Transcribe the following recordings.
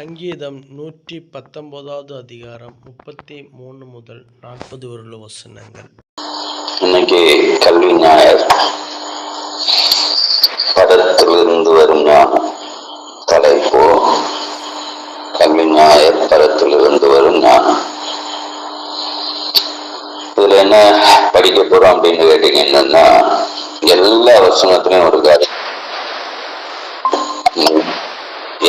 சங்கீதம் 119வது அதிகாரம் 33 முதல் 40 உள்ள வசனங்கள். இன்னைக்கு கல்வி ஞாயிறு. படத்திலிருந்து வரும் ஞானம் தலைப்போ கல்வி ஞாயிறு, படத்திலிருந்து வரும் ஞானம். இதுல என்ன படிக்க போறோம் அப்படின்னு கேட்டீங்கன்னா, எல்லா வசனத்திலையும் ஒரு காரியம்.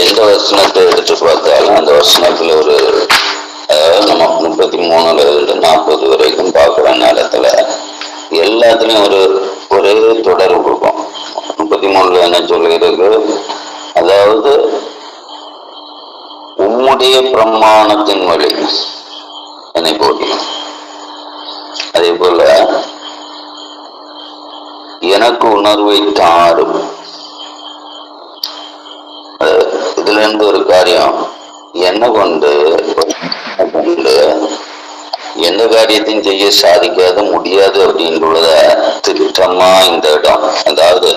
எந்த வசனத்தை எடுத்து பார்த்தாலும் அந்த வசனத்துல ஒரு நம்ம 33ல இருந்து 40 வரைக்கும் பார்க்குற நேரத்துல எல்லாத்துலயும் ஒரே தொடர்பு இருக்கும். 33ல என்ன சொல்லுகிறது, அதாவது உம்முடைய பிரமாணத்தின் வழி என்னை போட்டி, அதே போல எனக்கு உணர்வை தாரும். இதுல இருந்து ஒரு காரியம், என்ன கொண்டு எந்த காரியத்தையும் செய்ய சாதிக்காத முடியாது அப்படின்றத திட்டமா இந்த இடம். அதாவது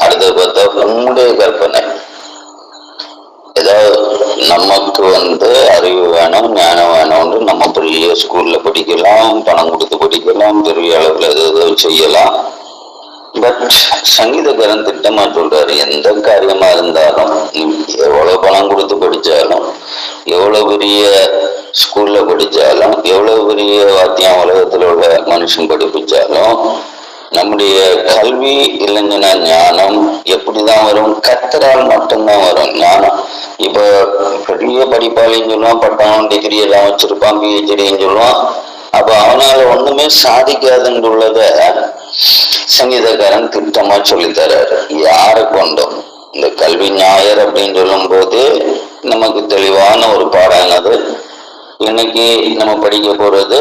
அடுத்த பார்த்தா உம்முடைய கற்பனை. ஏதாவது நமக்கு அறிவு வேணும், ஞானம் வேணும்னு நம்ம பெரிய ஸ்கூல்ல படிக்கலாம், பணம் கொடுத்து படிக்கலாம், பெரிய அளவுல ஏதோ செய்யலாம். பட் சங்கீதக்காரன் திட்டமா சொல்றாரு, எந்த காரியமா இருந்தாலும் எவ்வளவு பணம் கொடுத்து படிச்சாலும், எவ்வளவு பெரிய ஸ்கூல்ல படிச்சாலும், எவ்வளவு பெரிய வாத்தியம் உலகத்துல உள்ள மனுஷன் படிப்பிச்சாலும், நம்முடைய கல்வி இல்லைங்கன்னா ஞானம் எப்படிதான் வரும்? கர்த்தரால் மட்டும்தான் வரும் ஞானம். இப்ப பெரிய படிப்பாளின்னு சொல்லுவான், பட்டம் டிகிரி எல்லாம் வச்சிருப்பான், பிஹெச்டின்னு சொல்லுவான். அப்ப அவனால ஒண்ணுமே சாதிக்காதுன்னு உள்ளத சங்கீதக்காரன் திட்டமா சொல்லித்தராரு. யாரை கொண்டும் இந்த கல்வி ஞாயிறு அப்படின்னு சொல்லும் போது நமக்கு தெளிவான ஒரு பாடம். அது இன்னைக்கு நம்ம படிக்க போறது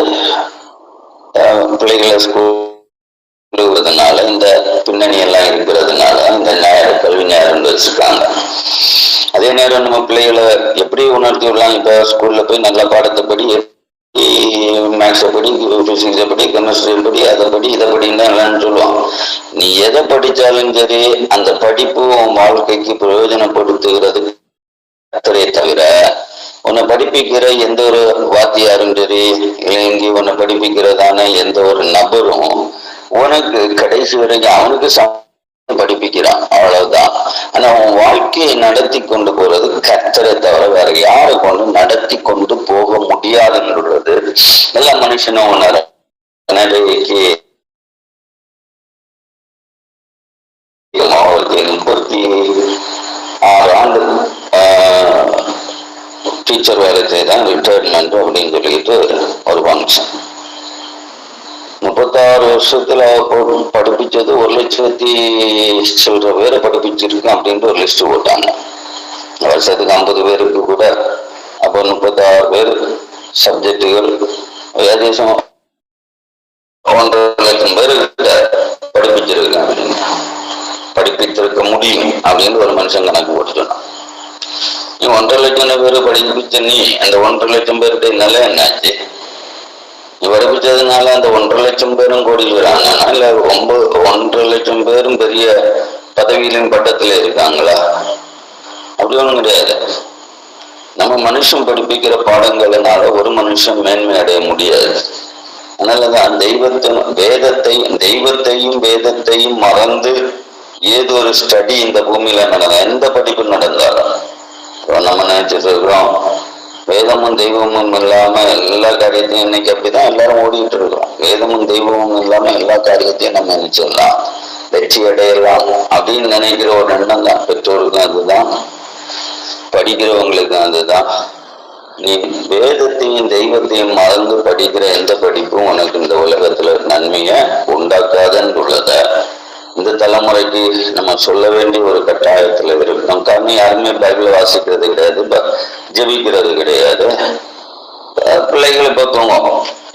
பிள்ளைகளை ஸ்கூலுங்கிறதுனால, இந்த பின்னணி எல்லாம் இருக்கிறதுனால இந்த ஞாயிறு கல்வி ஞாயிறு வச்சிருக்காங்க. அதே நேரம் நம்ம பிள்ளைகளை எப்படி உணர்த்தி விடலாம்? இப்ப ஸ்கூல்ல போய் நல்ல பாடத்தை படி, மேக்ஸை படி, பிசிக்ஸை படி, கெமிஸ்ட்ரி படி, அதை படி, இதை படின்னு எல்லாம் சொல்லுவான். நீ எதை படிச்சாலும் சரி, அந்த படிப்பு உன் வாழ்க்கைக்கு பிரயோஜனப்படுத்துகிறது தவிர உன்னை படிப்பிக்கிற எந்த ஒரு வாத்தியாரும் சரி, இல்லை உன்னை படிப்பிக்கிறதான எந்த ஒரு நபரும் உனக்கு கடைசி வரைக்கும் அவனுக்கு படிப்பிக்கிறான், அவ்வளவுதான். ஆனா உன் வாழ்க்கையை நடத்தி கொண்டு போறது கர்த்தரை தவிர வேற யாரை கொண்டு நடத்தி கொண்டு போக முடியாதுன்றது எல்லா மனுஷனும் உணர. நிலைக்கு 36 ஆண்டு டீச்சர் வேலை செய்தான், ரிட்டையர்மெண்ட் அப்படின்னு சொல்லிட்டு ஒரு ஃபங்க்ஷன். 36 வருஷத்துல படிப்பிச்சது 1,00,000 சில்லற பேரை படிப்பிச்சிருக்கேன் அப்படின்ட்டு ஒரு லிஸ்ட் போட்டாங்க. வருஷத்துக்கு 50 பேருக்கு கூட. அப்போ 36 பேர் சப்ஜெக்டுகள், ஏதேசம் 1,50,000 பேருக்கு படிப்பிச்சிருக்கேன் அப்படின்னு, படிப்பித்திருக்க முடியும் அப்படின்னு ஒரு மனுஷன் கணக்கு போட்டுட்டான். நீ 1,50,000 பேர் படிப்பிச்ச நீ அந்த 1,50,000 பேருக்கு நிலை என்னாச்சு? நீ படிப்பிச்சதுனால அந்த 1,50,000 பேரும் கோடிக்கிறாங்க, இல்ல 1,50,000 பேரும் பெரிய பதவியிலும் பட்டத்துல இருக்காங்களா? அப்படி ஒண்ணும் கிடையாது. நம்ம மனுஷன் படிப்பிக்கிற பாடங்கள்னால ஒரு மனுஷன் மேன்மை அடைய முடியாது. அதனாலதான் தெய்வத்தையும் வேதத்தையும் மறந்து ஏதோ ஒரு ஸ்டடி இந்த பூமியில எந்த படிப்பு நடந்தாலும் நம்ம நினைச்சிட்டு இருக்கிறோம், வேதமும் தெய்வமும் இல்லாம எல்லா காரியத்தையும் இன்னைக்கு அப்படிதான் எல்லாரும் ஓடிட்டு இருக்கிறோம். வேதமும் தெய்வமும் இல்லாம எல்லா காரியத்தையும் நம்ம நினைச்சிடலாம், வெற்றி அடையலாம் அப்படின்னு நினைக்கிற ஒரு எண்ணம் தான். பெற்றோருக்கும் அதுதான், படிக்கிறவங்களுக்கும் அதுதான். நீ வேதத்தையும் தெய்வத்தையும் மறந்து படிக்கிற எந்த படிப்பும் உனக்கு இந்த உலகத்துல நன்மையை உண்டாக்காதுன்னு உள்ளத இந்த தலைமுறைக்கு நம்ம சொல்ல வேண்டிய ஒரு கட்டாயத்துல இருக்கணும். காரணம், யாருமே பைபிளை வாசிக்கிறது கிடையாது, ஜெபிக்கிறது கிடையாது. பிள்ளைகளை இப்ப தூங்கும்.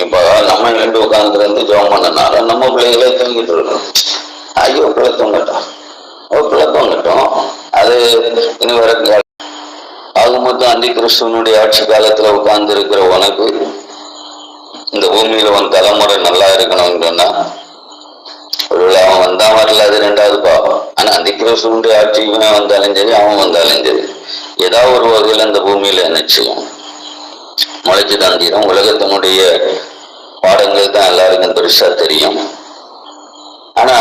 இப்ப நம்ம எழுந்து உட்கார்ந்து ஜெபம் பண்ணனால நம்ம பிள்ளைகளை தூங்கிட்டு இருக்கோம். ஐயோ பிள்ளை தூங்கட்டும், பிள்ளை தூங்கட்டும். அது இனி வர ஆக மொத்தம் அந்தி கிறிஸ்துவனுடைய ஆட்சி காலத்துல உட்கார்ந்து இருக்கிற உனக்கு இந்த பூமியில உன் தலைமுறை நல்லா இருக்கணும்னு சொன்னா அவன் வந்தா வரல, அது 2வது பாவம். ஆனா அந்தி கிறிஸ்துவனுடைய ஆட்சியுமே வந்தாலும் சரி, அவன் வந்தாலும் சரி, ஏதாவது ஒரு வகையில அந்த பூமியில என்ன செய்யும், முளைச்சுதான் தீரும். உலகத்தினுடைய பாடங்கள் தான் எல்லாருக்கும் பெருசா தெரியும். ஆனா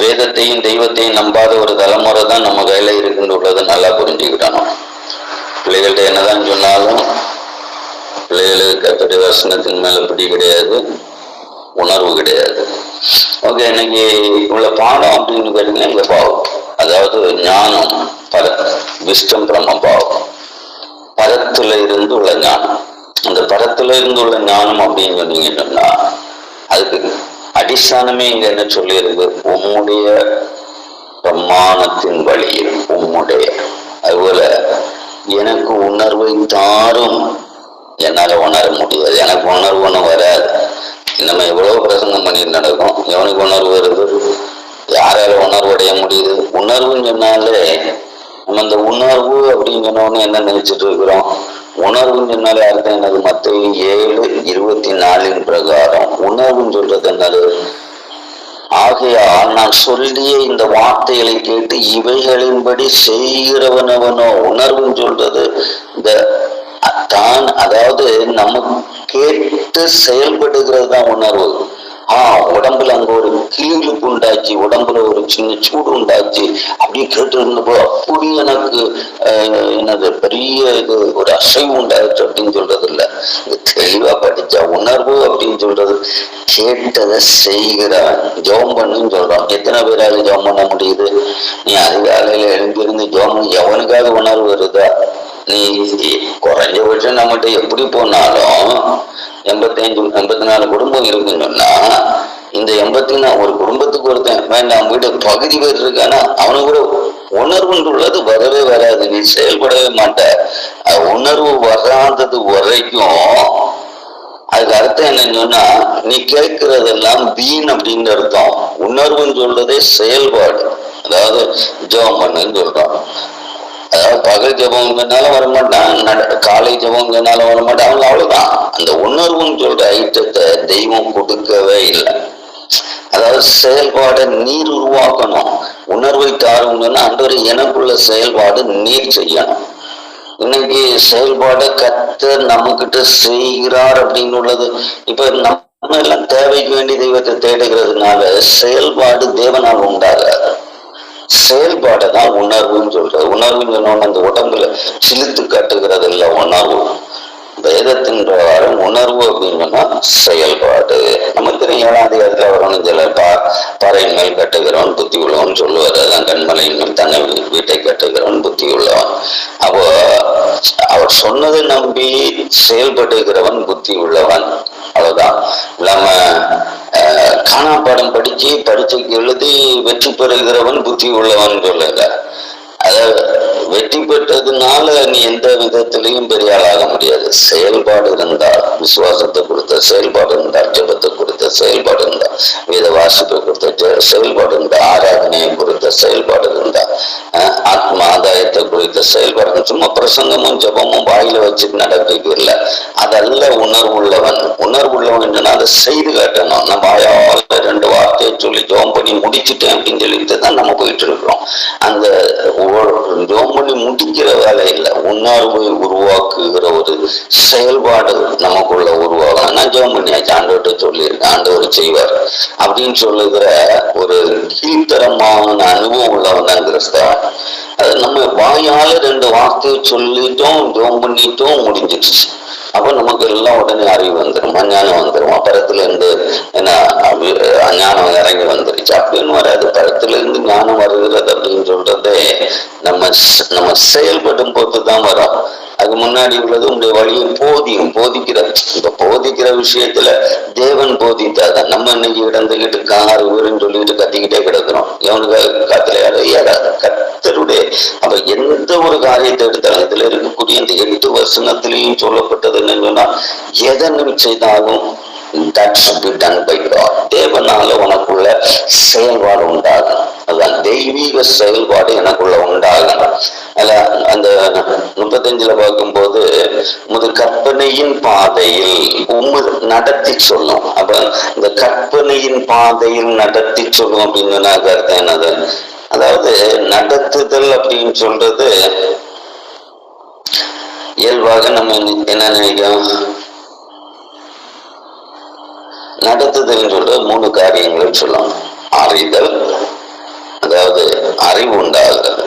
வேதத்தையும் தெய்வத்தையும் நம்பாத ஒரு தலைமுறை தான் நம்ம கையில இருக்கின்றதை நல்லா புரிஞ்சுக்கிட்டணும். பிள்ளைகள்கிட்ட என்னதான் சொன்னாலும் பிள்ளைகளுக்கு கர்த்தருடைய வசனத்தின் மேல பிடி கிடையாது, உணர்வு கிடையாது. ஓகே, இன்னைக்கு உள்ள பாடம் அப்படின்னு கேட்டீங்கன்னா இந்த பாவம், அதாவது ஞானம் விஸ்டம் பிரம்ம பாவம், பரத்துல இருந்து உள்ள ஞானம். அந்த பரத்துல இருந்து உள்ள ஞானம் அப்படின்னு சொன்னீங்கன்னா அதுக்கு அடிസ്ഥാனமே இங்க என்ன சொல்லியிருக்கு, உம்முடைய பிரமாணத்தின் வழியில் உம்முடைய. அதுபோல எனக்கு உணர்வை தாரும், என்னால உணர முடியாது, எனக்கு உணர்வு ஒன்றும் வராது. நம்ம எவ்வளவு பிரசங்கம் பண்ணிட்டு நடக்கும், எவனுக்கு உணர்வு வருது, யாரால உணர்வு அடைய முடியுது? உணர்வுன்னு சொன்னாலே நம்ம அந்த உணர்வு அப்படின்னு சொன்னோன்னு என்ன நினைச்சிட்டு இருக்கிறோம், உணர்வுன்னு சொன்னாலே அர்த்தம் என்னது, மத்தேயு 7:24 பிரகாரம் உணர்வுன்னு சொல்றது என்னது, ஆகையால் நான் சொல்லிய இந்த வார்த்தைகளை கேட்டு இவைகளின்படி செய்கிறவனவனோ. உணர்வுன்னு சொல்றது இந்த தான், அதாவது நம்ம கேட்டு செயல்படுகிறது தான் உணர்வு. உடம்புல அங்க ஒரு கிளிப்பு உண்டாச்சு, உடம்புல ஒரு சின்ன சூடு உண்டாச்சு, அப்படியே கேட்டு இருந்தப்போ அப்படி எனக்கு என்னது பெரிய இது ஒரு அசைவு உண்டாச்சு அப்படின்னு சொல்றது இல்லை. தெளிவா படிச்சா உணர்வு அப்படின்னு சொல்றது கேட்டதை செய்கிறவன். ஜெபம் பண்ணுன்னு சொல்றோம், எத்தனை பேரால ஜெபம் பண்ண முடியுது? நீ அதிகாலையில எழுந்திருந்து ஜெபம் எவனுக்காவது உணர்வு வருதா? நீ குறைஞ்சபட்சம் நம்மகிட்ட எப்படி போனாலும் 85-84 குடும்பம் இருக்குன்னு சொன்னா, இந்த 84 ஒரு குடும்பத்துக்கு ஒருத்தன் வேண்டாம் வீடு பகுதி பேர் இருக்கானா அவனுக்கு கூட உணர்வுன்னு உள்ளது வரவே வராது, நீ செயல்படவே மாட்ட. உணர்வு வராதது வரைக்கும் அதுக்கு அர்த்தம் என்னன்னு சொன்னா, நீ கேட்கறதெல்லாம் வீண் அப்படின்னு அர்த்தம். உணர்வுன்னு சொல்றதே செயல்பாடு, அதாவது ஜெபம் பண்ணுன்னு சொல்றோம். அதாவது பகல் ஜபம்னாலும் வரமாட்டான், காலை ஜபம்னாலும் வரமாட்டான், அவங்க அவ்வளவுதான். அந்த உணர்வுன்னு சொல்ற ஐட்டத்தை தெய்வம் கொடுக்கவே இல்லை. அதாவது செயல்பாடை நீர் உருவாக்கணும். உணர்வை தாருங்கன்னா ஆண்டவரே எனக்குள்ள செயல்பாடு நீர் செய்யணும். இன்னைக்கு செயல்பாடை கர்த்தர் நம்ம கிட்ட செய்கிறார் அப்படின்னு உள்ளது. இப்ப நம்ம எல்லாம் தேவைக்கு வேண்டிய தெய்வத்தை தேடுகிறதுனால செயல்பாடு தேவனால் உண்டாகாது. செயல்பாடு தான் உணர்வுன்னு சொல்றது. உணர்வுன்னு சொன்னோம்னா அந்த உடம்புல சிலுத்து காட்டுகிறது இல்லை உணர்வு. வேதத்தின் பிரகாரம் உணர்வு அப்படின்னா செயல்பாடு. நமக்கு 7ஆம் அதிகாரத்துல வரணும், சில பாறையின் மேல் கட்டுகிறவன் புத்தி உள்ளவன் சொல்லுவார். அதான் கண்மலையின் மேல் தன்னை வீட்டை கட்டுகிறவன் புத்தி உள்ளவன். அப்போ அவர் சொன்னதை நம்பி செயல்படுகிறவன் புத்தி உள்ளவன். அவ்வளவுதான். நம்ம காணாப்பாடம் படிச்சு பரீட்சைக்கு எழுதி வெற்றி பெறுகிறவன் புத்தி உள்ளவன் சொல்லல. அதாவது வெற்றி பெற்றதுனால நீ எந்த விதத்திலையும் பெரிய ஆளாக முடியாது. செயல்பாடு இருந்தால், விசுவாசத்தை கொடுத்த செயல்பாடு இருந்தால், ஜபத்தை கொடுத்த செயல்பாடு இருந்தா, வேத வாசிப்பை கொடுத்த செயல்பாடு இருந்தா, ஆராதனையை குறித்த செயல்பாடு இருந்தா, ஆத்ம ஆதாயத்தை குறித்த செயல்பாடு. சும்மா பிரசங்கமும் ஜபமும் வாயில வச்சுட்டு நடக்க இல்லை. அதல்ல உணர்வுள்ளவன். உணர்வுள்ளவன் என்னன்னா அதை செய்து காட்டணும். நம்ம வாயால 2 வார்த்தையை சொல்லி ஜோம் பண்ணி முடிச்சுட்டேன் அப்படின்னு சொல்லிட்டு தான் நம்ம போயிட்டு இருக்கிறோம். அந்த ஜோம் பண்ணி முடிக்கிற வேலை இல்லை, உணர்வை உருவாக்குகிற ஒரு செயல்பாடு நமக்குள்ள உருவாகணும். நான் ஜோம் பண்ணியாச்சு, ஆண்டவர்கிட்ட சொல்லியிருக்கேன், ஆண்டவர் செய்வார் அப்படின்னு சொல்லுகிற ஒரு கீழ்த்தரமான அனுபவம் உள்ளவன் தான் கிறிஸ்தவன். அது நம்ம வாயால 2 வார்த்தையை சொல்லிட்டோம், ஜோம் பண்ணிட்டோம், முடிஞ்சிடுச்சு. அப்ப நமக்கு எல்லாம் உடனே அறிவு வந்துடும், அஞ்ஞானம் வந்துடும். பரத்துல இருந்து என்ன அஞ்ஞானம் இறங்கி வந்துருச்சு அப்படின்னு வராது. பரத்துல இருந்து ஞானம் வருகிறது அப்படின்னு சொல்றதே நம்ம செயல்படும் போது தான் வரும். அதுக்கு முன்னாடி உள்ளது உங்களுடைய வழியை போதிக்கிற இப்ப போதிக்கிற விஷயத்துல தேவன் போதித்தாதான். நம்ம இன்னைக்கு இடந்துகிட்டு கார் ஊருன்னு சொல்லிட்டு கத்திக்கிட்டே கிடக்கிறோம். எவனுக்கு காத்துல ஏறாது கர்த்தருடைய. அப்ப எந்த ஒரு காரியத்தை எடுத்தாலும் இதுல இருக்கக்கூடிய இந்த 8 வசனத்திலையும் சொல்லப்பட்டது என்னன்னா, எதை செய்தாலும் that should be done by God. தேவனால உனக்குள்ள செயல்பாடு உண்டாகும். அதான் தெய்வீக செயல்பாடு எனக்குள்ள உண்டாகும். அதுல அந்த 35 பார்க்கும்போது கற்பனையின் பாதையில் நடத்தி சொல்லும். அப்ப இந்த கற்பனையின் பாதையில் நடத்தி சொல்லும் அப்படின்னு அர்த்தம் என்னது? அதாவது நடத்துதல் அப்படின்னு சொல்றது இயல்பாக நம்ம என்ன நினைக்கிறோம், நடத்துதல் சொல்ற 3 காரியங்கள் சொல்லணும். அறிதல், அதாவது அறிவு உண்டாகுதல்.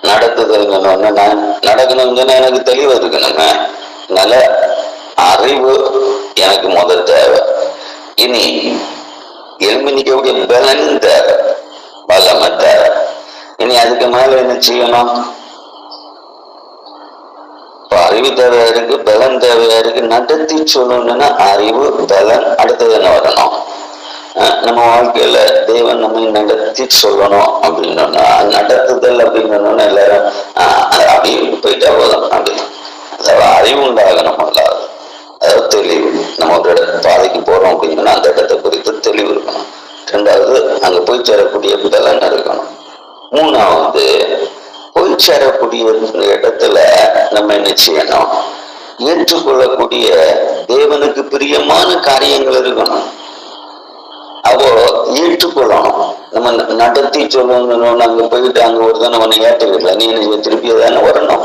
நடத்துதல் நான் நடக்கணும்னு சொன்னா எனக்கு தெளிவு இருக்கணுங்க. நல்ல அறிவு எனக்கு முதல் தேவை. இனி எலும்பி நிற்கக்கூடிய பலன் தேவை, பலமை தேவை. இனி அதுக்கு மேல என்ன செய்யணும்? அறிவு தேவையா இருக்கு, பலன் தேவையா இருக்கு. நடத்தி சொல்லணும்னா அறிவு, பலன், அடுத்தது என்ன வரணும்? நம்ம வாழ்க்கையில தேவன் நம்ம நடத்தி சொல்லணும் அப்படின்னா, நடத்துதல் அப்படின்னு எல்லாரும் அப்படி போயிட்டா போதும். அப்படி அதாவது அறிவு உண்டாகணும். அதாவது தெளிவு. நம்ம ஒரு பாதைக்கு போறோம் அப்படின்னா அந்த இடத்தை குறித்து தெளிவு இருக்கணும். 2வது அங்க போய் சேரக்கூடிய பலன் இருக்கணும். 3வது போய் சேரக்கூடிய இடத்துல நம்ம என்ன செய்யணும்? ஏற்றுக்கொள்ளக்கூடிய தேவனுக்கு பிரியமான காரியங்கள் இருக்கணும். அப்போ ஏற்றுக்கொள்ளணும். நம்ம நடத்தி சொல்லணும். அங்க போயிட்டு அங்க ஒருத்தனை உன்னை ஏற்றுக்கல, நீ என்ன திருப்பி தானே வரணும்.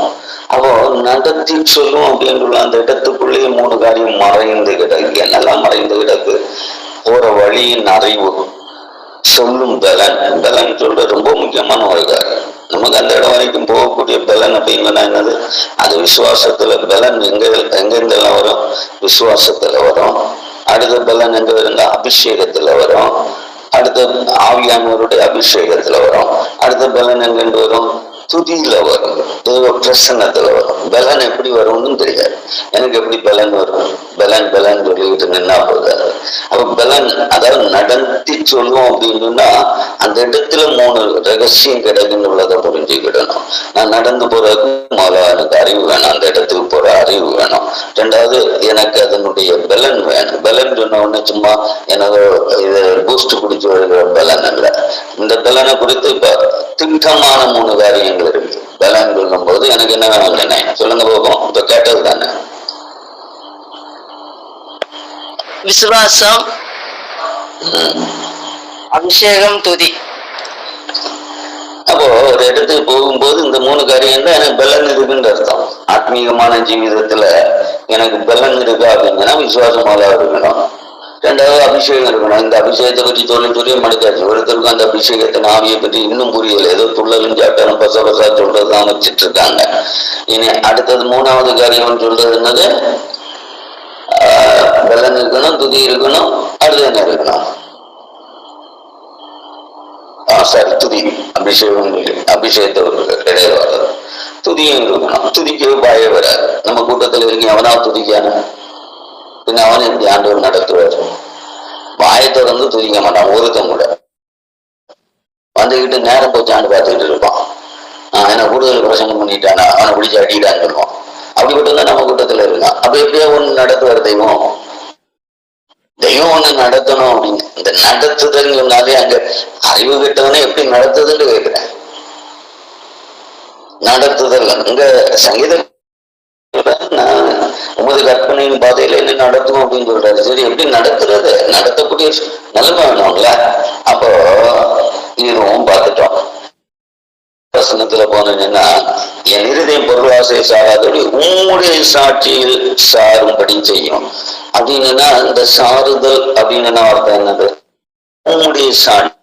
அப்போ நடத்தி சொல்லும் அப்படின்னு அந்த இடத்துக்குள்ளேயே 3 காரியம் மறைந்து கிடக்கு. என்னெல்லாம் மறைந்து கிடக்கு? போற வழியின் அறிவு, சொல்லும் பலன். பலன் சொல்ற ரொம்ப முக்கியமான ஒரு காரியம். நமக்கு அந்த இடம் வரைக்கும் போகக்கூடிய பலன் அப்படின்னா என்னது? அது விசுவாசத்துல பலன் எங்கெங்கெல்லாம் வரும்? விசுவாசத்துல வரும். அடுத்த பலன் எங்க இருந்தா அபிஷேகத்துல வரும். அடுத்த ஆவியானவருடைய அபிஷேகத்துல வரும். அடுத்த பலன் எங்கென்று வரும்? துதியில வரும், தேவ பிரசன்னத்துல வரும். பலன் எப்படி வரும்னு தெரியாது. எனக்கு எப்படி பலன் வரும்? பலன் பலன் சொல்லிக்கிட்டு நின்னா போதாது. அப்ப பலன் அதாவது நடத்தி சொல்லுவோம் அப்படின்னா அந்த இடத்துல 3 ரகசியம் கிடைக்குன்னு உள்ளதை புரிஞ்சுக்கிடணும். நான் நடந்து போறதுக்கு முதல்ல எனக்கு அறிவு வேணும், அந்த இடத்துக்கு போற அறிவு வேணும். 2வது எனக்கு அதனுடைய பலன் வேணும். பலன் சொன்ன உடனே சும்மா எனக்கு இது பூஸ்ட் குடிச்சு வருகிற பலன் அல்ல. இந்த பலனை குறித்து இப்ப திட்டமான 3 காரியங்கள் இருக்கு. பலன் சொல்லும் போது எனக்கு என்ன வேணும் சொல்லுங்க போகும். இப்ப கேட்டது தானே. விசுவாசம், அபிஷேகம், துதி. அப்போ ஒரு இடத்துக்கு போகும்போது இந்த 3 காரியம் தான் எனக்கு பலன் இருக்குன்னு அர்த்தம். ஆத்மீகமான ஜீவிதத்துல எனக்கு பலன் இருக்கா அப்படின்னா விசுவாசமாக இருக்கணும். 2வது அபிஷேகம் இருக்கணும். இந்த அபிஷேகத்தை பற்றி சொல்லி மடுக்காச்சு. ஒருத்தருக்கும் அந்த அபிஷேகத்தின் ஆவியை பற்றி இன்னும் புரியல. ஏதோ துள்ளலும் சாப்பிட்டாலும் பச பசா சொல்றதுதான் வச்சிட்டு இருக்காங்க. இனி அடுத்தது 3வது காரியம் சொல்றது என்னது? பலன் இருக்கணும், துதி இருக்கணும், அடுத்து என்ன இருக்கணும்? சரி, துதி. அபிஷேகம் அபிஷேகத்தை இடையில வர்றது. துதியும் இருக்கணும். துதிக்கு பாய வராது. நம்ம கூட்டத்தில் இருக்கீங்க, அவனா துதிக்கான பின்ன அவன் எப்படி ஆண்டவர் நடத்துவார்? வாயை திறந்து துதிக்க மாட்டான் ஒருத்தன் கூட. வந்துகிட்டு நேரம் போச்சு ஆண்டு பார்த்துக்கிட்டு இருப்பான். என்ன கூடுதல் பிரசங்கம் பண்ணிட்டானா, அவனை பிடிச்சி அடிக்கிட்டான்னு சொல்லுவான். அப்படிப்பட்டதான் நம்ம கூட்டத்துல இருக்கான். அப்ப எப்படியா ஒண்ணு நடத்துவார் தெய்வம்? தெய்வம் ஒண்ணு நடத்தணும் அப்படின்னு இந்த நடத்துதல் சொன்னாலே அங்க அறிவு கிட்டவனே எப்படி நடத்துதுன்னு கேட்கிறேன். நடத்துதல் இங்க சங்கீதம் உமது கற்பனையின் பாதையில என்ன நடத்தும் அப்படின்னு சொல்றாரு. சரி, எப்படி நடத்துறது? நடத்தக்கூடிய நிலைமை வேணும்ல. அப்போ இதுவும் பார்த்துட்டோம். வசனத்துல போனீங்கன்னா, என் இருதயம் பொருளாசை சாராதபடி உம்முடைய சாட்சியில் சாரும்படி செய்யும் அப்படின்னா, இந்த சாறுதல் அப்படின்னு அர்த்தம் என்னது? உம்முடைய சாட்சி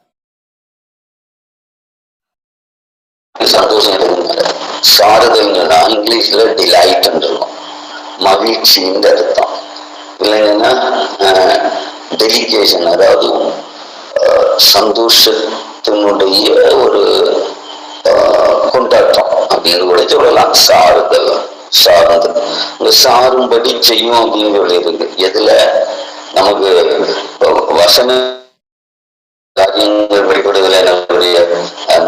சந்தோஷம். சாறுதல் இங்கிலீஷ்ல டிலைட் இருக்கும், மகிழ்ச்சின்ற அர்த்தம். இல்லைங்கன்னா டெலிகேஷன், அதாவது சந்தோஷத்தினுடைய ஒரு கொண்டாட்டம் அப்படின்னு கூட சொல்லலாம். சாறுதல், சார்ந்து இந்த சாரும்படி செய்யும் அப்படின்னு சொல்லி இருக்கு. எதுல நமக்கு வசன காரியங்கள் வெளிப்படுதல நம்மளுடைய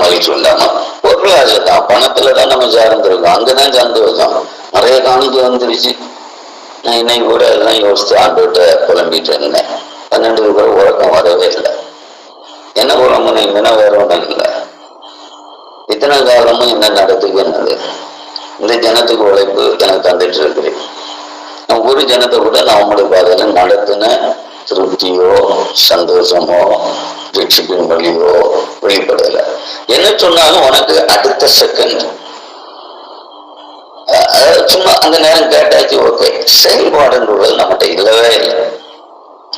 மகிழ்ச்சி உண்டாம பொருளாதார தான், பணத்துலதான் நம்ம சார்ந்திருக்கோம். அங்கதான் சார்ந்து வச்சோம். நிறைய காணிக்க வந்துருச்சு. நான் இன்னைக்கு கூட அதெல்லாம் யோசித்து ஆண்டுகிட்ட புலம்பிட்டு இருந்தேன். 12 கூட உறக்கம் வரவே இல்லை. என்ன புலம்புன்னு இங்கன்னா வேற ஒன்றும் இல்லை. இத்தனை காலமும் என்ன நடத்துக்குன்னது? இந்த ஜனத்துக்கு உழைப்பு எனக்கு தந்துட்டு இருக்கிறேன். நான் ஒரு ஜனத்தை கூட நான் அவங்களுக்கு பாதையில நடத்தின திருப்தியோ சந்தோஷமோ ரட்சிப்பின் வழியோ வெளிப்படல. என்ன சொன்னாலும் உனக்கு அடுத்த செகண்ட் சும்மா அந்த நேரம் கேட்டாச்சு, ஓகே. செயல்பாடுன்றது நம்மகிட்ட இல்லவே இல்லை.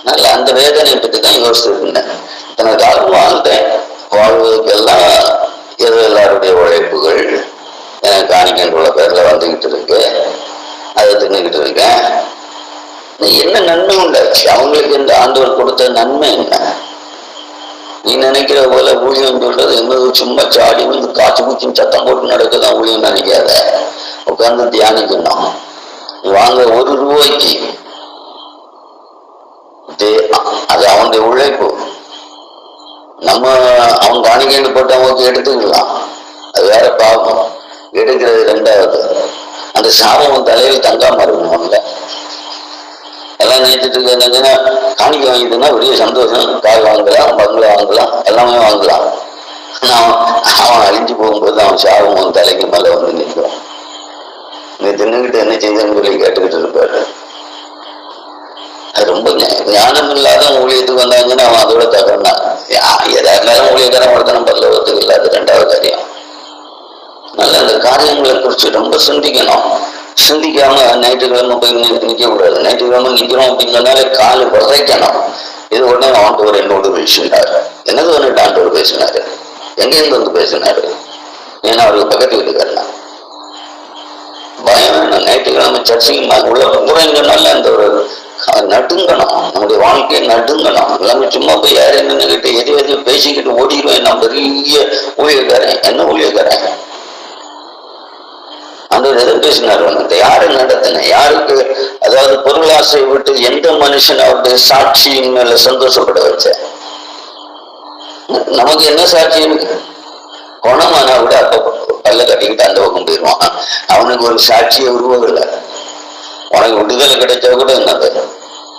நல்ல அந்த வேதனையை பற்றி தான் யோசிச்சுட்டு இருந்தேன். இத்தனை காலம் வாழ்ந்தேன், வாழ்வதற்கெல்லாம் ஏதோ எல்லாருடைய உழைப்புகள் காணிக்கின்ற பேர்ல வந்துகிட்டு இருக்கு, அதை தின்னுக்கிட்டு இருக்கேன். என்ன நன்மை உண்டாச்சு? அவங்களுக்கு இந்த ஆண்டவர் கொடுத்த நன்மை என்ன? நீ நினைக்கிற போல ஊழியம் சொல்றது என்னது சும்மா சாடி வந்து காய்ச்சி பூச்சின்னு சத்தம் போட்டு நடக்கதான் ஊழியம் நினைக்காத. உட்கார்ந்து தியானிக்கணும். வாங்க ₹1 அது அவனுடைய உழைப்பு. நம்ம அவன் காணிக்கைன்னு போட்டு அவங்க எடுத்துக்கலாம், அது வேற பாவம். எடுக்கிறது ரெண்டாவது. அந்த சாபம் தலையில் தங்காம இருக்கணும்ல. எல்லாம் நினைச்சிட்டு இருக்காங்கன்னா காணிக்கை வாங்கிட்டுன்னா பெரிய சந்தோஷம், கார் வாங்கலாம், பங்களா வாங்கலாம், எல்லாமே வாங்கலாம். அவன் அழிஞ்சு போகும்போது அவன் சாபம் தலைக்கு மேல வந்து நிற்கும். நீ தின்னுக்கிட்டு என்ன செய்தன்னு சொல்லி கேட்டுக்கிட்டு இருப்பாரு. அது ரொம்ப ஞானம் இல்லாத ஊழியத்துக்கு வந்தாங்கன்னா அவன் அதோட தகவல்னா எதா இருந்தாலும் ஊழியக்காரன் ஒருத்தனம் பல்லவத்துக்கு இல்லை. அது ரெண்டாவது காரியம். நல்ல அந்த காரியங்களை குறித்து ரொம்ப சிந்திக்கணும். சிந்திக்காம ஞாயிற்றுக்கிழமை போய் நிற்க கூடாது. ஞாயிற்றுக்கிழமை நிற்கிறோம் அப்படின்னாலே காலு வதைக்கணும். இது உடனே ஆண்டவர் என்னோடு பேசினாரு. என்னது வந்துட்டு ஆண்டவர் பேசினாரு? எங்கேருந்து வந்து பேசினாரு? ஏன்னா அவருக்கு பக்கத்து வீட்டுக்காரனா பயம் வேணும். ஞாயிற்றுக்கிழமை சர்ச்சைக்கு உள்ள குறைஞ்சனால அந்த ஒரு நடுங்கணும். நம்முடைய வாழ்க்கையை நடுங்கணும். எல்லாமே சும்மா போய் யாரையும் நின்றுக்கிட்டு எது பேசிக்கிட்டு ஓடிடுவேன். நான் பெரிய ஊழியக்காரன். என்ன ஊழியக்காரன்? அந்த எதை பேசினார்? வந்து யாரை நடத்தின? யாருக்கு? அதாவது பொருளாசை விட்டு எந்த மனுஷன் அவருடைய சாட்சியின் மேல சந்தோஷப்பட வச்ச? நமக்கு என்ன சாட்சி இருக்கு? குணமானா விட அப்ப பல்ல கட்டிக்கிட்டு அந்த பக்கம் போயிடுவான். அவனுக்கு ஒரு சாட்சியை உருவவில்லை. உனக்கு விடுதலை கிடைச்சா கூட என்னது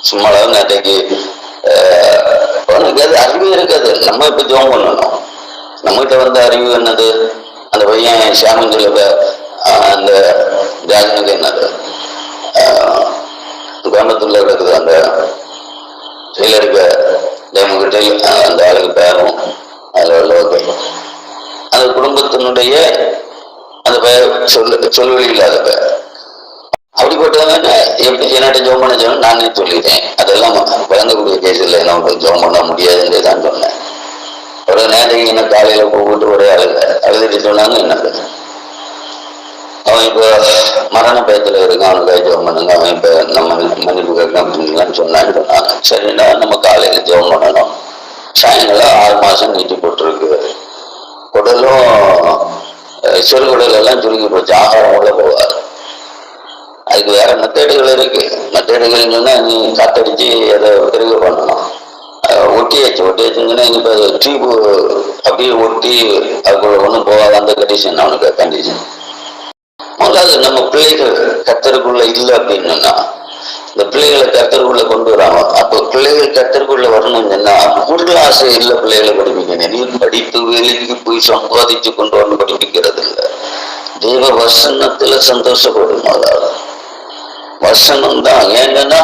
சும்மாதான் நேற்றைக்கு உனக்கு அது அறிவு இருக்காது. நம்ம இப்ப ஜோம் பண்ணணும். நம்மகிட்ட வந்த அறிவு என்னது? அந்த பையன் சாமஞ்சல அந்த ஜாகனுக்கு என்னது கோயம்புத்தூர்ல கிடக்குது அந்த டெய்லருக்க டேமுக்கு அந்த ஆளுக்கு பேரும் அதுல உள்ள ஓகே அந்த குடும்பத்தினுடைய அந்த பெயர் சொல்லவே இல்லாத பெயர் அப்படிப்பட்டவங்க எப்படி என்னட்ட ஜோம் பண்ண சொன்ன நானே சொல்லிட்டேன். அதெல்லாம் வழங்கக்கூடிய கேஸில் என்ன ஜோம் பண்ண முடியாதுன்றே தான் சொன்னேன். ஒரு நேரம் என்ன காலையில போட்டு ஒரே அழுதுட்டு சொன்னாங்க. என்னது அவன் இப்ப மரண பயத்துல இருக்கான், அவனுக்கு ஜோம் பண்ணுங்க, அவன் இப்ப நம்ம மன்னிப்பு கேட்கணும் அப்படின்லாம் சொன்னான்னு சொன்னாங்க. சரின்னா நம்ம காலையில ஜோம் பண்ணணும். சாயங்காலம் 6 மாசம் நீட்டி போட்டிருக்கு. குடலும் சிறுகுடல் எல்லாம் சுருங்கி போச்சு. ஆகாரம் உள்ள போகாது. அதுக்கு வேற மெத்தேடுகள் இருக்கு. மெத்தேடுகள் சொன்னா நீ காத்தடிச்சு அதை பெருக பண்ணணும். ஒட்டியாச்சுங்கன்னா இப்ப டியூப் அப்படியே ஒட்டி அதுக்குள்ள ஒன்றும் போகாத அந்த கண்டிஷன் அவனுக்கு கண்டிஷன். முதல்ல நம்ம பிள்ளைகள் கத்தருக்குள்ள இல்லை அப்படின்னா இந்த பிள்ளைகளை கத்தருக்குள்ள கொண்டு வராங்க. அப்போ பிள்ளைகள் கத்தருக்குள்ள வரணும்னா பொருளாசை இல்லை. பிள்ளைகளை படிப்பிக்கணும். நீ படிப்பு வேலைக்கு போய் சம்பாதிச்சு கொண்டு வரணும் படிப்பிக்கிறது இல்லை. தெய்வ வசனத்துல சந்தோஷப்படும். அதாவது வசனம் தான். ஏன்னா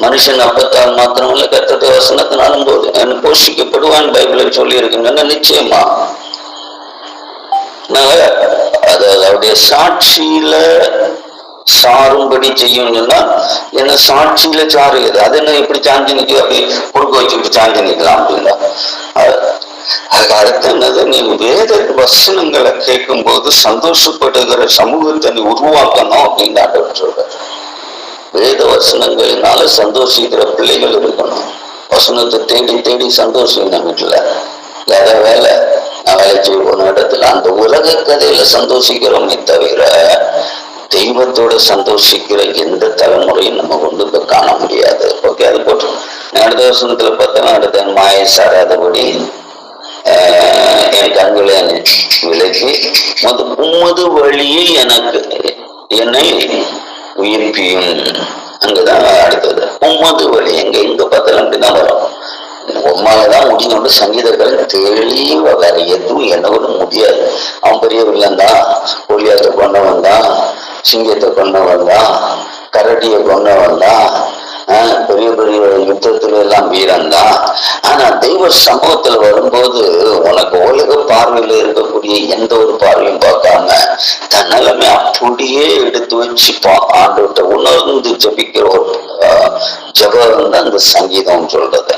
மனுஷன் அப்பத்தால் மாத்திரமல்ல கர்த்தருடைய வசனத்தினாலும் போது போஷிக்கப்படுவான் பைபிளில் சொல்லி இருக்குங்கன்னா நிச்சயமா அது அவருடைய சாட்சியில சாரும்படி செய்யணும்னா என்ன சாட்சியில சாருகிறது. அது என்ன இப்படி சாஞ்சி நிற்க அப்படி கொடுக்க வச்சுக்கிட்டு சாஞ்சி நிற்கலாம் அப்படின்னா அதுக்கு அடுத்து என்னது? நீ வேத வசனங்களை கேட்கும் போது சந்தோஷப்படுகிற சமூகத்தை நீ உருவாக்கணும் அப்படின்னு ஆண்டவர் சொல்ற. வேத வசனங்களினால சந்தோஷிக்கிற பிள்ளைகள் இருக்கணும். வசனத்தை தேடி தேடி சந்தோஷம் நம்ம வீட்டுல வேற வேலை. நான் வேலை செய்ய போன இடத்துல அந்த உலக கதையில சந்தோஷிக்கிறோமே தவிர தெய்வத்தோட சந்தோஷிக்கிற எந்த தலைமுறையும் நம்ம கொண்டு போய் காண முடியாது. ஓகே, அது போட்டு அடுத்த வருஷத்துல பார்த்தோம்னா அடுத்த மாயை சாராதபடி என் கண்களை விலக்கி உமது வழியில் எனக்கு என்னை உயிர்ப்பியும். அங்கதான் அடுத்தது உமது வழி. எங்க பார்த்தாலும் அப்படிதான் வரும். உம்மாலதான் முடியும். சங்கீதக்காரன் தெளிவா வேற எதுவும் என்ன கூட முடியாது. அவன் பெரிய வில்லன் தான். கோலியாத்தை கொண்டவன் தான், சிங்கத்தை கொண்டவன் தான், கரடியை கொண்டவன் தான், பெரிய பெரிய பெரிய யுத்தத்துல எல்லாம் வீரன் தான். ஆனா தெய்வ சமூகத்துல வரும்போது உனக்கு உலக பார்வையில இருக்கக்கூடிய எந்த ஒரு பார்வையும் பார்க்காம தன் நிலைமை அப்படியே எடுத்து வச்சு ஆண்டவர்கிட்ட உணர்ந்து ஜபிக்கிற ஒரு ஜபம் அந்த சங்கீதம் சொல்றது.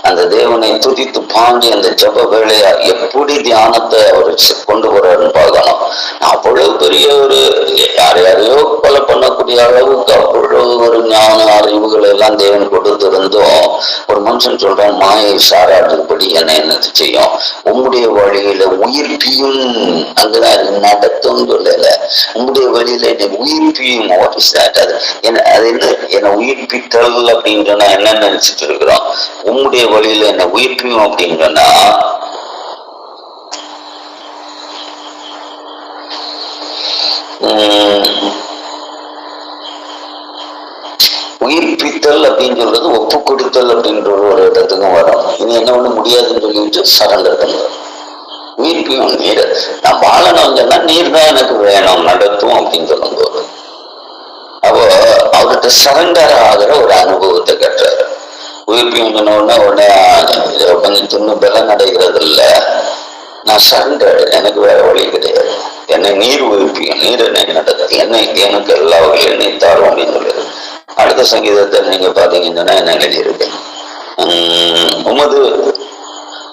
அந்த தேவனை துதித்து பாண்டி அந்த ஜப வேலையா எப்படி தியானத்தை அவர் கொண்டு போறாருன்னு பார்க்கணும். அவ்வளவு பெரிய ஒரு யாரையோ கொலை பண்ணக்கூடிய அளவுக்கு அவ்வளவு ஒரு ஞான அறிவுகள் எல்லாம் தேவன் கொடுத்திருந்தோம். ஒரு மனுஷன் சொல்றான், மாயை சாராடுபடி என்ன என்னது செய்யும், உம்முடைய வழியில உயிர்ப்பியும், அங்கதான் நடத்தும் சொல்லல, உம்முடைய வழியில என்னை உயிர்ப்பியும். What is that? அது என்ன, அது என்ன, என்னை உயிர்ப்பித்தல் அப்படின்னு சொன்னா என்ன நினைச்சிட்டு இருக்கிறோம்? உம்முடைய வழியில என்ன உயிர்ப்பியும் அப்படின்னு சொன்னா உயிர்ப்பித்தல் அப்படின்னு சொல்றது ஒப்பு கொடுத்தல் அப்படின்ற ஒரு இடத்துக்கும் வரும். இனி என்ன ஒண்ணு முடியாதுன்னு சொல்லிட்டு சரண்டர் பண்ணுறோம். உயிர்ப்பியும் நீர், நான் வாழணும் சொன்னா நீர் தான் எனக்கு வேணும் நடத்தும் அப்படின்னு சொல்லும்போது அப்போ அவர்கிட்ட சரண்டர் ஆகிற ஒரு அனுபவத்தை கட்டுறாரு. உயிர்ப்பியும் சொன்ன உடனே கொஞ்சம் துண்ணு பலம் அடைகிறது இல்லை, நான் சரண்டர், எனக்கு வேற வழி கிடையாது, என்னை நீர் உயிர்ப்பியும், நீர் என்னை நடத்து, என்னை எனக்கு எல்லா வகையிலும் என்னை தாரும் அப்படின்னு சொல்லுது. அடுத்த சங்கீதத்தை நீங்க பாத்தீங்கன்னா என்ன எழுதியிருக்கு,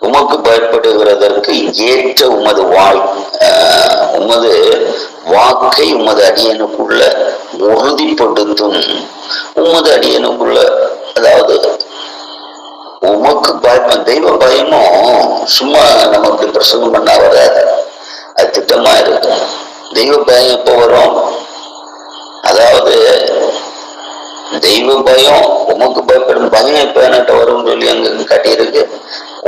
உமக்கு பயப்படுகிறதற்கு ஏற்ற உமது உமது வாக்கை உமது அடியனுக்குள்ள உறுதிப்படுத்தும். உமது அடியனுக்குள்ள, அதாவது உமக்கு தெய்வ பயமும் சும்மா நமக்கு பிரசங்கம் பண்ணா வராது, அது திட்டமா இருக்கும். தெய்வ பயம் எப்போ வரும்? அதாவது தெய்வ பயம், உமக்கு பயப்படும் பயம் எப்ப என்கிட்ட வரும்னு சொல்லி அங்க காட்டியிருக்கு.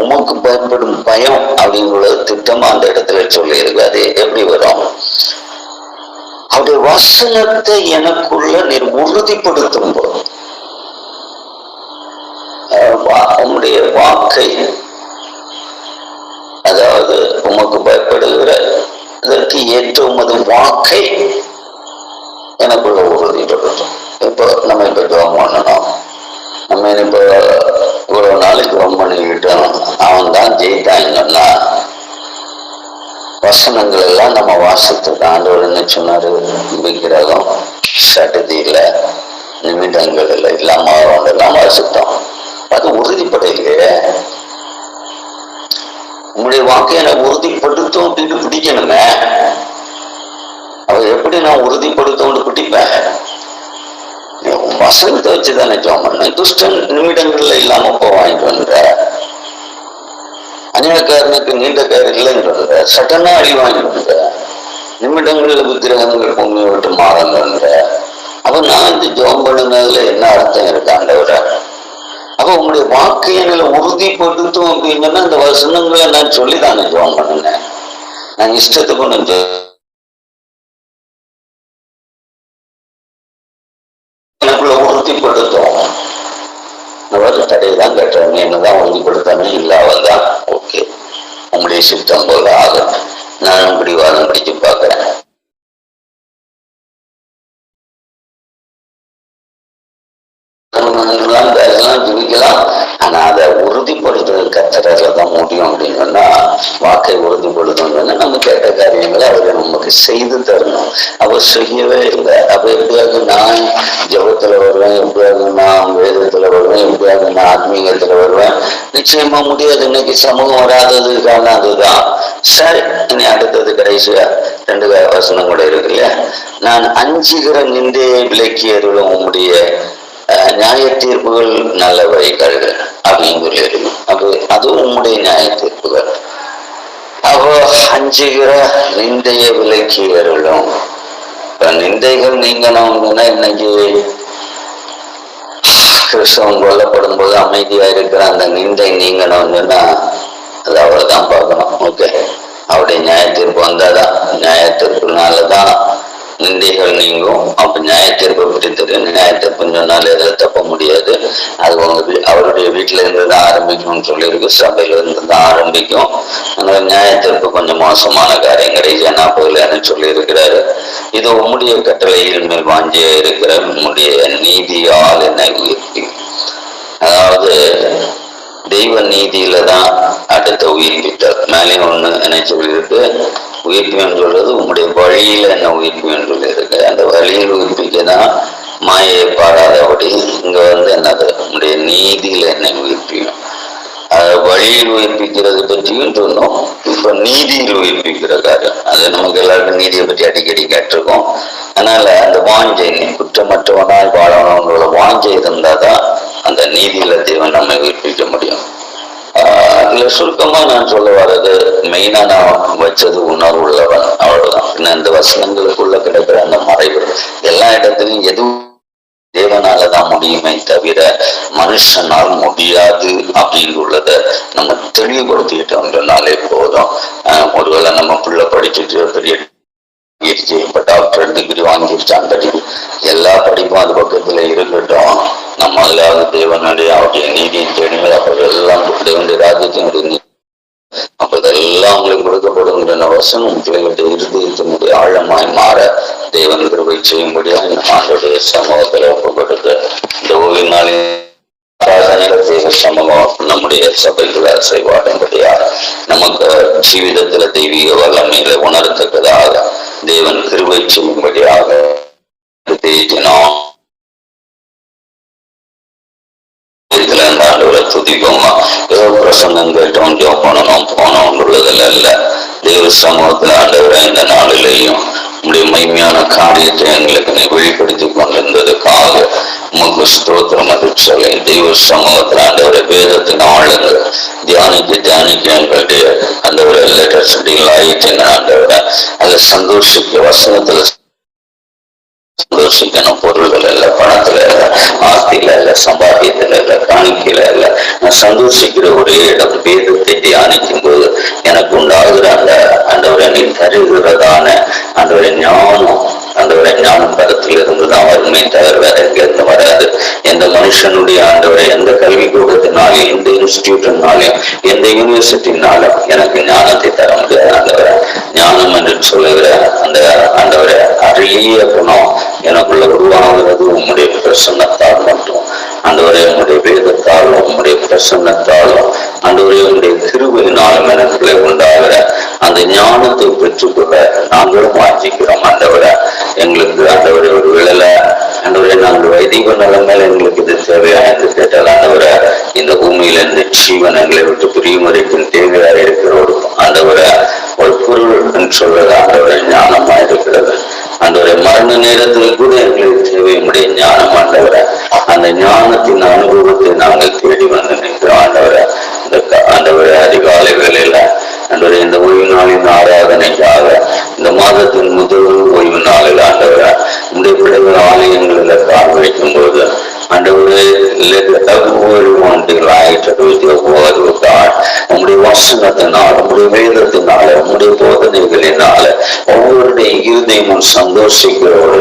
உமக்கு பயப்படும் பயம் அப்படிங்கிறது திட்டமா அந்த இடத்துல சொல்லி இருக்கு. அது எப்படி வரும்? அவருடைய வசனத்தை எனக்குள்ள நீர் உறுதிப்படுத்தும் போது, உம்முடைய வாக்கை, அதாவது உமக்கு பயப்படுகிற இதற்கு ஏற்ற உமது வாக்கை எனக்குள்ள உறுதிப்படுத்தும். இப்போ நம்ம இப்ப ஜெபம் பண்ணணும், நம்ம இப்ப இவ்வளவு நாளைக்கு ஜெபம் பண்ணிக்கிட்டோம், அவன் தான் ஜெயித்தாங்கன்னா வசனங்கள் எல்லாம் நம்ம வாசித்துக்கு ஆண்டவர் என்ன சொன்னாரு, விக்கிரகம் சட்டதியில நிமிடங்கள் இல்லை இல்லாம எல்லாம் வாசித்தோம். அது உறுதிப்படையிலே உங்களுடைய வாக்கை எனக்கு உறுதிப்படுத்தும் அப்படின்னு பிடிக்கணுமே. அவ எப்படி நான் உறுதிப்படுத்தும் பிடிப்பேன்? வசனத்தை வச்சுதானே ஜெபம் பண்ணேன். துஷ்டன் நிமிடங்கள்ல இல்லாம போவாங்க, அநியாயக்காரனுக்கு நீண்ட கயிறு இல்லைன்னு சொல்ற, சட்டனா அடி வாங்கிட்டு நிமிடங்கள்ல விக்கிரகங்கள் பொங்கி விட்டு மாறங்க. அப்ப நான் இந்த ஜெபம் பண்ணுனதுல என்ன அர்த்தம் இருக்கு ஆண்டவர? அப்ப உங்களுடைய வாக்கையில உறுதிப்படுத்தும் அப்படின்னா அந்த வசனங்களை நான் சொல்லிதானே ஜெபம் பண்ணினேன். நான் இஷ்டத்துக்கு ஒண்ணு எனக்குள்ள உறுதிப்படுத்தும். தடையதான் கேட்டாங்க, என்னதான் உறுதிப்படுத்தாம இல்லாவதான் ஓகே, உங்களுடைய சித்தம் போல ஆகும். நானும் பிடிவாதம் பிடிச்சு பாக்குறேன். ஜீவிக்கலாம், ஆனா அதை உறுதிப்படுத்துறது கத்துறதுல தான் முடியும். அப்படின்னு சொன்னா வாக்கை உறுதிப்படுத்தணும்னா நம்ம கேட்ட காரியங்களை அவரை நமக்கு செய்து தரணும். அவர் செய்யவே இல்லை. அப்ப எப்படியாவது நான் ஜபத்துல வருவேன், எப்படியாவது நான் வேதத்துல வருவேன், எப்படியாவது நான் ஆத்மீகத்துல வருவேன், நிச்சயமா முடியாது. இன்னைக்கு சமூகம் வராததுக்கான அதுதான். சரி, இனி அடுத்தது கடைசியா 2 வசனம் கூட இருக்கு இல்லையா, நான் அஞ்சுகிற நின்றே விலக்கியர்களும் உம்முடைய நியாய தீர்ப்புகள் நல்லவைகள் அப்படின்னு சொல்லி, அதுவும் உம்முடைய நியாய தீர்ப்புகள். அப்போ அஞ்சுகிற நிந்தைய விலக்கியர்களும், நிந்தைகள் நீங்கணும்னா இன்னைக்கு கிறிஸ்தவன் கொல்லப்படும் போது அமைதியா இருக்கிற அந்த நிந்தை நீங்கணும்னா அது அவர் தான் பார்க்கணும். ஓகே, அவருடைய நியாய தீர்ப்பு வந்தாதான், நியாய தீர்ப்புனாலதான் நிந்தைகள் நீங்கும். அப்ப நியாய தீர்ப்பை பற்றி தெரியும். நியாய தீர்ப்புன்னு சொன்னால எதில் தப்ப முடியாது. அது அவருடைய வீட்டுல இருந்து தான் ஆரம்பிக்கும்னு சொல்லியிருக்கு, சபையில இருந்து தான் ஆரம்பிக்கும். அதனால நியாய தீர்ப்பு கொஞ்சம் மோசமான காரியம் கிடையாது 40 சொல்லி இருக்கிறாரு. இது உம்முடைய கட்டளையில் மேல் வாஞ்சியா இருக்கிற உம்முடைய நீதியால் என்னை உயர்த்தி அதாவது தெய்வ நீதியில தான் அடுத்த உயிர்ப்பித்தார். மேலே ஒண்ணு என்ன சொல்லியிருக்கு, உயிர்ப்புன்னு சொல்றது உங்களுடைய வழியில என்ன உயிர்ப்புன்னு சொல்லியிருக்கு. அந்த வழியில் உயிர்ப்பிக்கதான் மாயை பாராதபடி இங்க என்னது உங்களுடைய நீதியில என்ன உயிர்ப்பியும். வழியில் உயிர்ப்பிக்கிறது பற்றியும் சொன்னோம். இப்ப நீதியில் உயிர்ப்பிக்கிற காரியம், அது நமக்கு எல்லாருக்கும் நீதியை பற்றி அடிக்கடி கேட்டிருக்கோம். அதனால அந்த வாஞ்சை, குற்றமற்றவனாய் வாழணுங்கிற வாஞ்சை இருந்தாதான் அந்த நீதியில தேவன் நம்மை உயிர்ப்பிக்க முடியும். இதுல சுருக்கமா நான் சொல்ல வர்றது, மெயினா நான் வச்சது உணர்வு உள்ளவன், அவ்வளவுதான். இந்த வசனங்களுக்குள்ள கிடக்கிற அந்த மறைவு எல்லா இடத்துலையும் எதுவும் தேவனாலதான் முடியுமே தவிர மனுஷனால் முடியாது அப்படின்னு உள்ளத நம்ம தெளிவுபடுத்திட்டோம்னாலே போதும். ஒருவேளை நம்ம பிள்ளை படிச்சுட்டு பெரிய இப்ப டாக்டர் டிகிரி வாங்கிடுச்சு, அந்த டிகிரி எல்லா படிப்பும் அது பக்கத்துல இருக்கட்டும், நம்ம அல்லாத தேவனுடைய அவருடைய நீதியின் தேடிமை அப்ப எல்லாம் தேவனுடைய ராஜ்யத்தினுடைய அப்ப இதெல்லாம் உங்களுக்கு கொடுக்கப்படுகின்ற வசனம் பிள்ளைகளுடைய இருதயத்தினுடைய ஆழமாய் மாற தேவன் கிருபை செய்யும்படியா ஆண்டோடைய சமூகத்துல ஒப்புக்கொடுத்து இந்த ஓய்வு நாளின் தேவ சமூகம் நம்முடைய சபைகளை செய்வாடும்படியா நமக்கு ஜீவிதத்துல தெய்வீக வல்லமையில உணரத்தக்கதாக தேவன் கிருபை செய்யும்படியாக தேய்ச்சினோம். துதிப்போமா, ஏதோ பிரசங்கம் கேட்டோம் ஜோம் போனோம் உள்ளதுல இல்ல. தேவ சமூகத்துல ஆண்டவரை இந்த நாளிலேயும் உங்களுடைய மைமையான காரியத்தை எங்களுக்கு நீ வெளிப்படுத்தி கொண்டிருந்ததுக்காக உமக்கு ஸ்தோத்திரம் என்று சொல்லி தெய்வ சமூகத்தில் ஆண்டவரை வேதத்தின் ஆளுங்கள் தியானிக்க எங்களுடைய ஆண்டவரை லெட்டர்ஸ் ஆயிடுச்சுங்க. ஆண்டவரை அதுல சந்தோஷிக்க வசனத்துல சந்தோஷிக்கணும். பொருள்கள் இல்ல, பணத்துல இல்ல, ஆஸ்தியில இல்ல, சம்பாத்தியத்துல இல்ல, காணிக்கையில இல்ல. நான் சந்தோஷிக்கிற ஒரே இடம் வேதத்தை தியானிக்கும் போது எனக்கு உண்டாகிற அந்த நீ தருகிறதான அந்த ஞானம், அந்த ஞானம் பதத்தில் இருந்துதான் வருமே தவிர வேற எங்கிருந்து வராது. எந்த மனுஷனுடைய ஆண்டவரை எந்த கல்விக்கூடத்தினாலையும் எந்த இன்ஸ்டிடியூட்னாலையும் எந்த யூனிவர்சிட்டினாலும் எனக்கு ஞானத்தை தர முடியாது. ஆண்டவரை ஞானம் என்று சொல்லுகிற அந்த ஆண்டவரை அரிய குணம் எனக்குள்ள உருவாகிறது உங்களுடைய பிரசன்னத்தால் மட்டும். ஆண்டவரே உங்களுடைய வேதத்தாலும் உங்களுடைய பிரசன்னத்தாலும் ஆண்டவரே உங்களுடைய கிருபையினாலும் எனக்குள்ளே உண்டாகிற அந்த ஞானத்தை பெற்றுக்கொள்ள நாங்களும் வாஞ்சிக்கிறோம். ஆண்டவரை எங்களுக்கு ஆண்டவரை ஒரு விழலை ஆண்டவரை நாங்கள் வைதிக நிலைமையில எங்களுக்கு இது தேவையா என்று கேட்டால் ஆண்டவரை இந்த பூமியில இந்த ஜீவன் எங்களை விட்டு பிரியும் வரைக்கும் தேவையா இருக்கிற ஒரு ஆண்டவரை ஒரு பொருள் சொல்றது ஆண்டவரை ஞானமா இருக்கிறது. ஆண்டவரை மரண நேரத்தில் கூட எங்களுக்கு தேவையுடைய ஞானம் ஆண்டவரை அந்த ஞானத்தின் அனுபவத்தை நாங்கள் தேடி வந்து நிற்கிறோம். ஆண்டவரை இந்த ஆண்டவரை அதிகாலை வேலையில ஆண்டவரை இந்த ஓய்வு நாளின் ஆராதனைக்காக இந்த மாதத்தின் முதல் ஓய்வு நாளில் ஆண்டவரை இந்த பிள்ளைகள் ஆலயங்களில் கால் வைக்கும் போது ஆண்டவரே உங்களுடைய வசனத்தினால உங்களுடைய வேதத்தினால உங்களுடைய போதனைகளினால ஒவ்வொருடைய இருதயமும் சந்தோஷிக்கிற ஒரு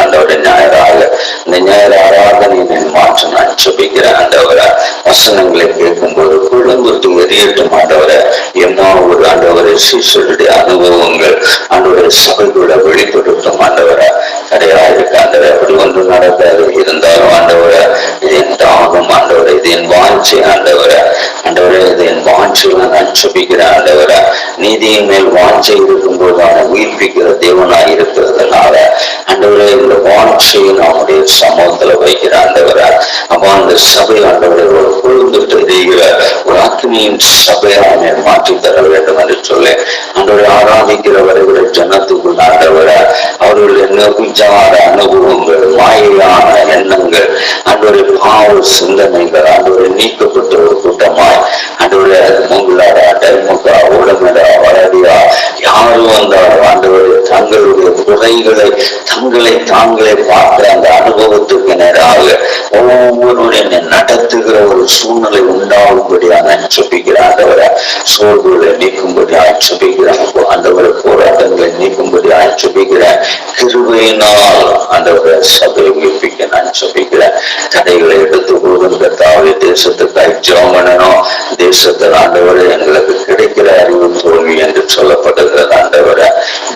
ஆண்டவருடைய ஞாயிறாக இந்த ஞாயிறு ஆராதனை மாற்ற நான் ஜெபிக்கிறேன். ஆண்டவரை வசனங்களை கேட்கும்போது குழந்தைட்டு எரியட்டும். ஆண்டவரை என்ன ஒரு ஆண்டவரை சிசுடைய அனுபவங்கள் ஆண்டவரை சபைக்குள்ள வெளிப்படுத்தும். ஆண்டவரை கிடையாது இருக்கு ஆண்டவரை அப்படி ஒன்று நடக்காது. இருந்தாலும் ஆண்டவரை இது என் தாகம் ஆண்டவரை, இது என் வாஞ்சை ஆண்டவரை, ஆண்டவரை இது என் வாஞ்சையில நான் ஜெபிக்கிறேன். ஆண்டவரை நீதியின் மேல் வாஞ்சை இருக்கும்போது அவனை உயிர்ப்பிக்கிற தேவனாய் இருக்கிறதுனால ஆண்டவரை இந்த வாஞ்சையை நம்முடைய சமூகத்துல வைக்கிற ஆண்டவரை அப்ப அந்த சபை ஆண்டவரை ஒரு கொழுந்துட்டு எரிகிற ஒரு அக்னியின் சபையை மாற்றி தர வேண்டும் என்று சொல்லி ஆண்டவரை ஆராதிக்கிற வருகிற ஜனத்துக்குள் ஆண்டவரை அவர்களுடைய நெருஞ்சார அனுபவங்கள், மாயையான எண்ணங்கள், ஆண்டவரை பாவ சிந்தனைகள் ஆண்டவரை நீக்கப்பட்ட ஒரு கூட்டமாய் ஆண்டவரை மூங்களார டெல்முகா உடம்புடா வளரியா யாரும் வந்தாலும் ஆண்டவரை தங்களுடைய குறைகளை தாங்களே பார்க்கிற அந்த அனுபவத்துக்கு நேராக ஒவ்வொருடைய நடத்துகிற ஒரு சூழ்நிலை உண்டாகும்படியாக ஜெபிக்கிறார். ஆண்டவரை சோர்வுகளை நீக்கும்படியாக ஜெபிக்கிறார். ஆண்டவரை போராட்டங்களை நீக்கும்படியாக ஜெபிக்கிறேன். கிருபையினால் ஆண்டவரை சபையை உயிர்ப்பிக்க நான் ஜெபிக்கிறேன். தடைகளை எடுத்து போகின்ற தாவி தேசத்துக்காய் ஜெபம் பண்ணணும். தேசத்தில் ஆண்டவரை எங்களுக்கு கிடைக்கிற அறிவு தோல்வி என்று சொல்லப்படுகிறது. ஆண்டவரை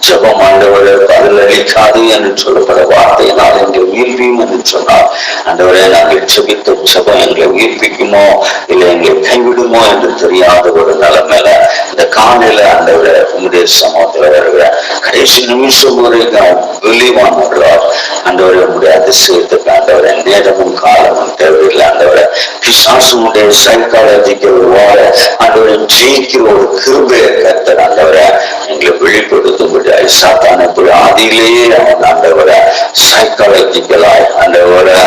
ஜெபம் ஆண்டவரே பதிலளிக்காது என்று சொல்லப்பட வார்த்தையினால் எங்களை உயிர்ப்பியும் என்று சொன்னார். ஆண்டவரே நாங்கள் ஜெபித்த ஜெபம் எங்களை உயிர்ப்பிக்குமோ இல்லை எங்களை கைவிடுமோ என்று தெரியாத ஒரு நிலைமையில இந்த காலையில ஆண்டவரே உங்களுடைய சமூகத்துல வருகிற கடைசி நிமிஷம் வரைக்கும் வெளிவானவர்களால் ஆண்டவரே உங்களுடைய அதிசயத்துக்கு ஆண்டவரே நேரமும் காலமும் தேவையில்லை. ஆண்டவரே பிசாசுடைய சைக்காலஜிக்கு ஒரு வாழ ஆண்டவரை ஜெயிக்கிற ஒரு கிருபையை கர்த்தர் ஆண்டவரை எங்களை வெளிப்படுத்தும்படி சாத்தான ஆதியிலேயே அவன் ஆண்டவரை சைக்காலஜிக்கலாய் ஆண்டவரை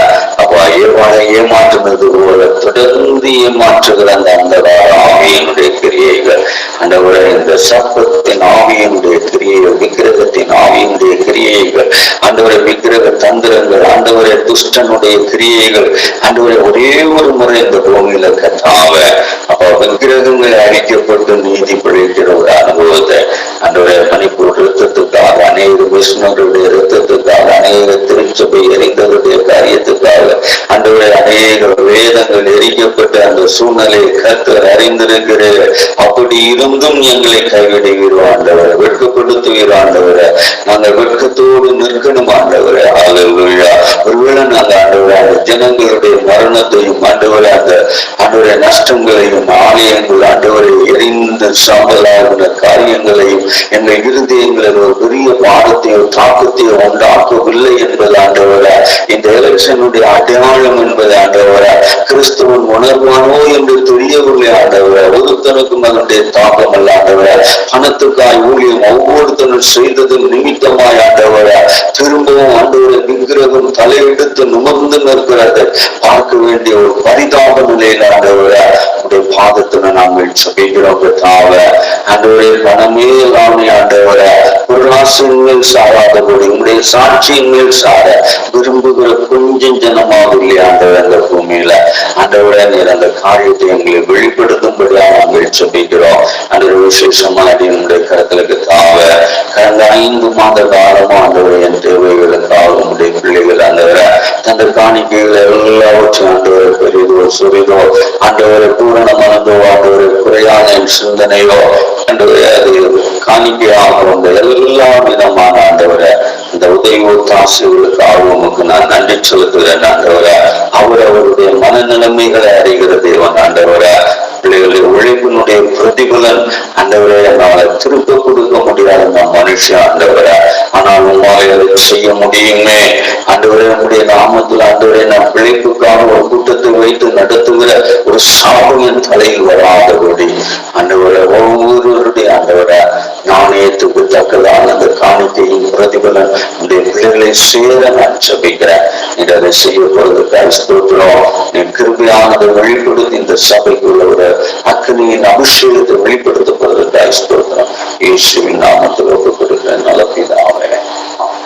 அப்பா ஏமாற்றுனது போல தொடர்ந்து ஏமாற்றுகிற அந்த அந்தகார ஆவியினுடைய கிரியைகள் ஆண்டவரை இந்த சப்பத்தின் ஆவியினுடைய கிரியைகள் விக்கிரகத்தின் ஆவியினுடைய கிரியைகள் ஆண்டவரை விக்கிரக தந்திரங்கள் ஆண்டவரை துஷ்டனுடைய கிரியைகள் ஆண்டவரை ஒரே ஒரு முறை இந்த பூமியில கத்தாவ அப்ப விக்கிரகங்கள் அழிக்கப்பட்டு நீதி பிழைக்கிற ஒரு அனுபவத்தை ஆண்டவரை மணிப்பூர் ரத்தத்துக்காக அநேக விஷ்ணுடைய ரத்தத்துக்காக அநேக திருச்சபை எரிந்தவருடைய காரியத்துக்காக ஆண்டவரை அநேக வேதங்கள் எரிக்கப்பட்ட அந்த சூழ்நிலையை கர்த்தர் அறிந்திருக்கிற அப்படி இருந்தும் எங்களை கைவிடுவீரோ ஆண்டவரை வெட்கப்படுத்துவீரோ ஆண்டவரை நாங்கள் வெட்கத்தோடு நிற்கணும் ஆண்டவரை அல்லேலூயா. ஒருவேளை நாங்கள் ஆண்டவரை அந்த ஜனங்களுடைய மரணத்தையும் ஆண்டவரை அந்த ஆண்டவரை நஷ்டங்களையும் ஆலயங்கள் ஆண்டவரை எரிந்து சாம்பலாகின காரியங்களையும் எங்கள் இருதயங்களில் ஒரு பெரிய பாடத்தையோ தாக்கத்தையோ உண்டாக்கவில்லை என்பது ஆண்டவரை இந்த எலெக்ஷனுடைய அடையாளம் என்பது ஆண்டவரை கிறிஸ்துவன் உணர்வானோ என்று தெரியவில்லை ஆண்டவரை ஒருத்தனுக்கும் அதனுடைய தாக்கம் அல்ல ஆண்டவரை பணத்துக்காய் ஊழியம் ஒவ்வொருத்தனும் செய்ததும் நிமித்தமாய் ஆண்டவரை திரும்பவும் ஆண்டவரை விக்கிரகம் தலையெடுத்து நிமிர்ந்து நிற்கிறது பார்க்க வேண்டிய ஒரு பரிதாப நிலையில் ஆண்டவரை உடைய பாதத்துல நாங்கள் சபிக்கிறோம் ஆண்டவரே பணமே எல்லாமே ஆண்டவரை பொருளாசின் மேல் சாராதபடி உங்களுடைய சாட்சியின் மேல் சார விரும்புகிற கொஞ்சம் ஜனமாகவில்லை ஆண்டவர் அந்த பூமியில ஆண்டவரை நீர் அந்த காரியத்தை எங்களை வெளிப்படுத்தும்படியா நாங்கள் சபிக்கிறோம். அந்த விசேஷமா என்னுடைய கருத்துக்கு தாவ கடந்த 5 மாத காலமா ஆண்டவரை என் தேவைகளுக்காக உங்களுடைய பிள்ளைகள் ஆண்டவரை தந்த காணிக்கைகள் எல்லாவற்றையும் ஆண்டவரை பெரிதோ சிறிதோ ஆண்டவரை பூரணமானதோ ஆண்டவரை குறையான சிந்தனையோ ஆண்டவரை அது காணிக்கையாக வந்த எல்லா விதமான ஆண்டவரை இந்த உதவி ஒத்தாசைகளுக்காக உமக்கு நான் நன்றி செலுத்துகிறேன் ஆண்டவரை. அவருடைய மனநிலைமைகளை அறிகிற தேவன் ஆண்டவரை பிள்ளைகளுடைய உழைப்பினுடைய பிரதிபலன் ஆண்டவரை என்னால திருப்ப கொடுக்க முடியாத நான் மனுஷன் ஆண்டவரை ஆனால் உமாலை அதை செய்ய முடியுமே ஆண்டவரை உடைய நாமத்தில் ஆண்டவரை நான் பிழைப்புக்காக ஒரு கூட்டத்தை வைத்து நடத்துகிற ஒரு சாபம் என் தலையில் வராதபடி ஆண்டவரை ஒவ்வொருவருடைய ஆண்டவரை நாணயத்துக்கு தக்கதான அந்த காணிக்கையின் பிரதிபலன் உடைய பிள்ளைகளை சேர நான் ஜெபிக்கிறேன். நீங்க அதை செய்ய போறதுக்காக ஸ்தோத்திரம். நீ கிருபையானதை வெளிப்படுத்தி இந்த சபைக்குள்ள ஒரு அக்னியின் அபிஷேகத்தை வெளிப்படுத்த போறதுக்காக ஸ்தோத்திரம். இயேசுவின் நாமத்தில் ஒப்புக்கொடுக்கிறேன்.